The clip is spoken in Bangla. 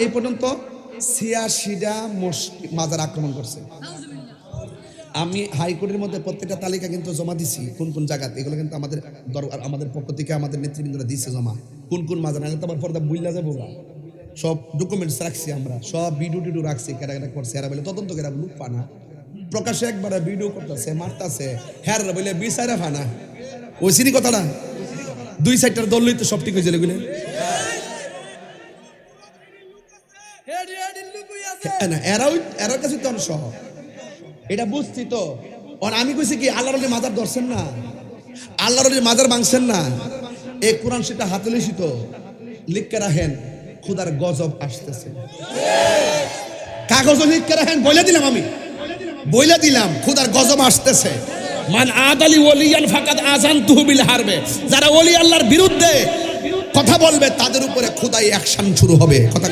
এই পর্যন্ত 86টা মাজার আক্রমণ করছে। আমি হাইকোর্টের মধ্যে প্রত্যেকটা তালিকা কিন্তু জমা দিছি, কোন কোন জায়গাতে, এগুলো কিন্তু আমাদের পক্ষ থেকে আমাদের নেতৃবৃন্দরা দিচ্ছে জমা, কোন কোন মাজার। নাহলে তো আবার পর্দা বুঝলা যাবো, সব ডকুমেন্টস রাখছি আমরা, সব ভিডিও টিডিও রাখছি, কেরা কেরা করছে এরা বলে তদন্ত করে লুক পানা প্রকাশে একবার ভিডিও করতেছে, মারতেছে, হ্যাঁ বলে বিচারে ফানা। ওই সিরি কথাটা 2 সাইডটার দল লইতে সব ঠিক হয়েছিল এগুলো না, এরাও কাছে তো অনেক সহ, এটা বুঝছি তো। আমি কইছি কি আল্লাহর মাজার ধরছেন না, আল্লাহর মাজার ভাঙছেন না, এই কোরআন সেটা হাতে লিখি তো, লিখকে রাখেন খুদার গজব আসতেছে, কাগজ লিখকে রাখেন, বলে দিলাম, আমি বলে দিলাম খুদার গজব আসতেছে। মান আদালি ওলিয়ান ফাকাদ আযানতুহু বিল হারবে, যারা ওলি আল্লাহর বিরুদ্ধে কথা বলবে তাদের উপরে খুদাই অ্যাকশন শুরু হবে। কথা